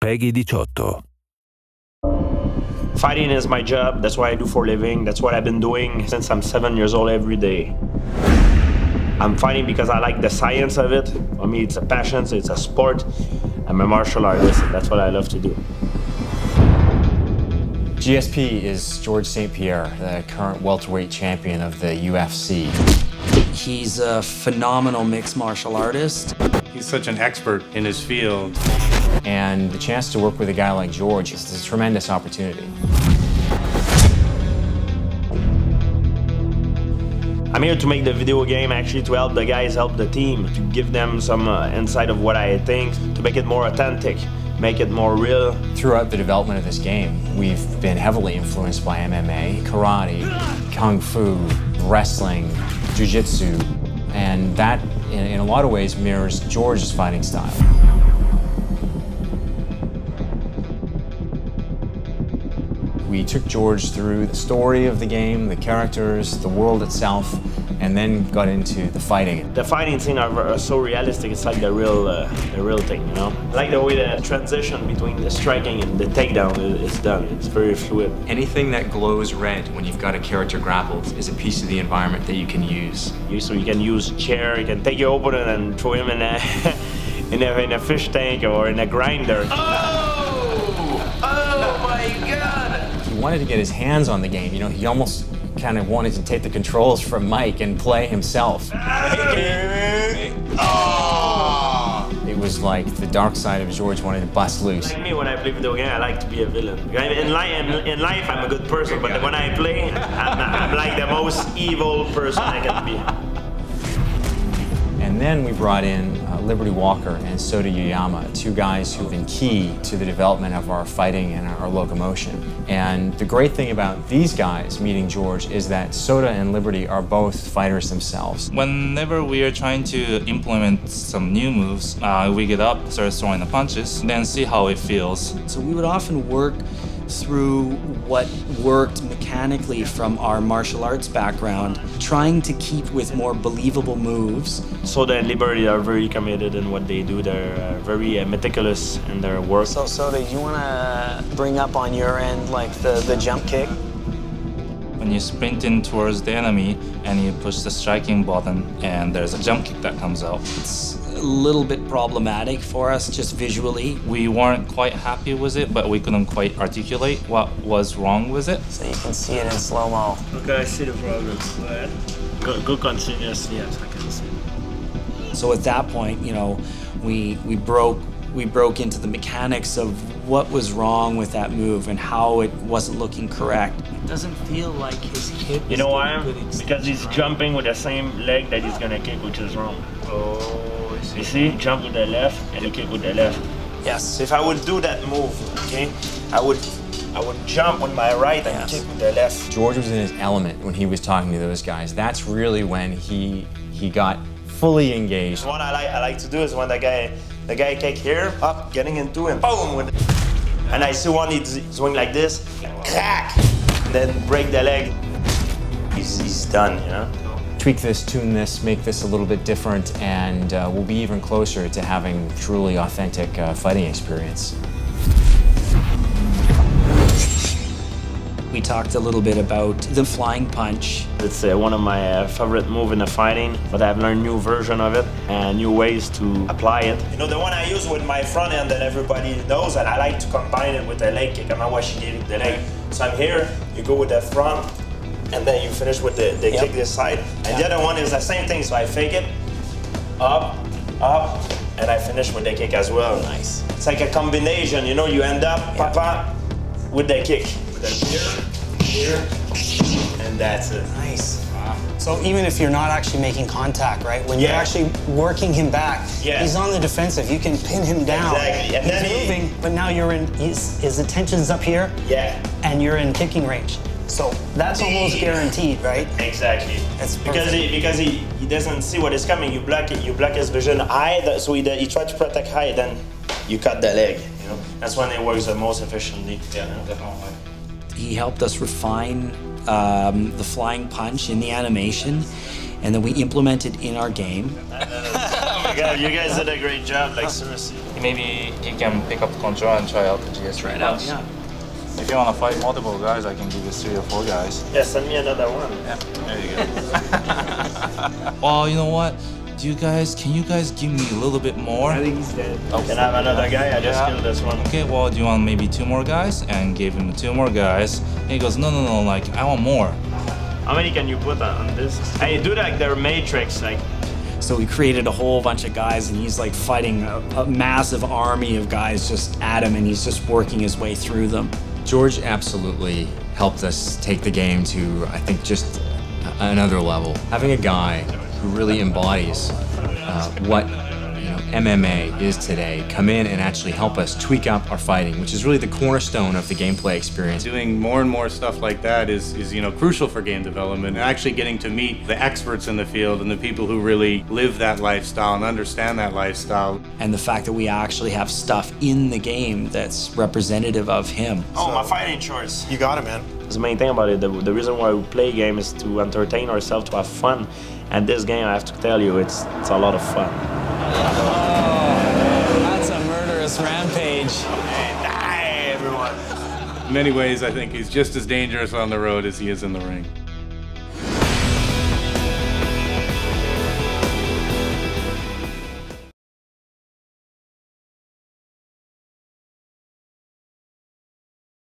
Peggy 18. Fighting is my job. That's what I do for a living. That's what I've been doing since I'm 7 years old every day. I'm fighting because I like the science of it. For me, it's a passion, so it's a sport. I'm a martial artist, and that's what I love to do. GSP is George St. Pierre, the current welterweight champion of the UFC. He's a phenomenal mixed martial artist. He's such an expert in his field. And the chance to work with a guy like George is a tremendous opportunity. I'm here to make the video game, actually, to help the guys help the team, to give them some insight of what I think, to make it more authentic, make it more real. Throughout the development of this game, we've been heavily influenced by MMA, karate, kung fu, wrestling, jiu-jitsu, and that, in a lot of ways, mirrors George's fighting style. We took George through the story of the game, the characters, the world itself, and then got into the fighting. The fighting scene are so realistic. It's like the real thing, you know. I like the way the transition between the striking and the takedown is done. It's very fluid. Anything that glows red when you've got a character grappled is a piece of the environment that you can use. So you can use a chair, you can take your opponent and throw him in a in a fish tank or in a grinder. Oh my God! He wanted to get his hands on the game. You know, he almost kind of wanted to take the controls from Mike and play himself. It was like the dark side of George wanted to bust loose. Like me, when I play video game, I like to be a villain. In life, I'm a good person, but when I play, I'm like the most evil person I can be. And then we brought in Liberty Walker and Soda Yoyama, two guys who've been key to the development of our fighting and our locomotion. And the great thing about these guys meeting George is that Soda and Liberty are both fighters themselves. Whenever we are trying to implement some new moves, we get up, start throwing the punches, then see how it feels. So we would often work through what worked mechanically from our martial arts background, trying to keep with more believable moves. Soda and Liberty are very committed in what they do. They're very meticulous in their work. So Soda, you want to bring up on your end like the jump kick? When you sprint in towards the enemy and you push the striking button and there's a jump kick that comes out. It's a little bit problematic for us just visually. We weren't quite happy with it, but we couldn't quite articulate what was wrong with it. So you can see it in slow-mo. Okay, I see the problem. Go ahead. Go continuously, yes, I can see. So at that point, you know, we broke into the mechanics of what was wrong with that move and how it wasn't looking correct. It doesn't feel like his hip is You know why? good extent, Because he's jumping with the same leg that he's gonna kick, which is wrong. Oh, I see. You see? Jump with the left and you kick with the left. Yes. If I would do that move, okay, I would jump with my right and kick with the left. George was in his element when he was talking to those guys. That's really when he got fully engaged. What I like to do is when the guy kick here, up, getting into him, boom, with and I see one he's swing like this, crack, and then break the leg. He's done, you know? Tweak this, tune this, make this a little bit different, and we'll be even closer to having truly authentic fighting experience. We talked a little bit about the flying punch. It's one of my favorite moves in the fighting, but I've learned new version of it and new ways to apply it. You know, the one I use with my front end that everybody knows, and I like to combine it with the leg kick. I'm not why she gave it the leg. So I'm here, you go with the front, and then you finish with the kick this side. And the other one is the same thing, so I fake it, up, and I finish with the kick as well. Nice. It's like a combination, you know, you end up, papa, with the kick. Here, and that's it. Nice. Wow. So even if you're not actually making contact, right? When you're actually working him back, he's on the defensive. You can pin him down. Exactly. And he's then moving, but now you're in. His attention's up here. Yeah. And you're in kicking range. So that's almost guaranteed, right? Exactly. That's because he doesn't see what is coming. You block it. You block his vision. So he tried to protect high, then you cut the leg. You know, that's when it works the most efficiently. Yeah, definitely. He helped us refine the flying punch in the animation, and then we implemented in our game. Oh my God, you guys did a great job, like seriously. maybe he can pick up the control and try out the GSP. Try it out, yeah. If you want to fight multiple guys, I can give you 3 or 4 guys. Yeah, send me another one. Yeah, there you go. Well, you know what? Can you guys give me a little bit more? I think he's dead. Oh, can I have another guy? I just killed this one. Okay, well, do you want maybe 2 more guys? And gave him 2 more guys. And he goes, no, like, I want more. How many can you put on this? And you do like their matrix, like. So we created a whole bunch of guys, and he's like fighting a massive army of guys just at him, and he's just working his way through them. George absolutely helped us take the game to, I think, just another level. Having a guy who really embodies what MMA is today come in and actually help us tweak up our fighting, which is really the cornerstone of the gameplay experience. Doing more and more stuff like that is crucial for game development, and actually getting to meet the experts in the field and the people who really live that lifestyle and understand that lifestyle. And the fact that we actually have stuff in the game that's representative of him. Oh, my fighting shorts. You got it, man. That's the main thing about it. The reason why we play game is to entertain ourselves, to have fun. And this game, I have to tell you, it's a lot of fun. That's a murderous rampage. Die, everyone. In many ways, I think he's just as dangerous on the road as he is in the ring.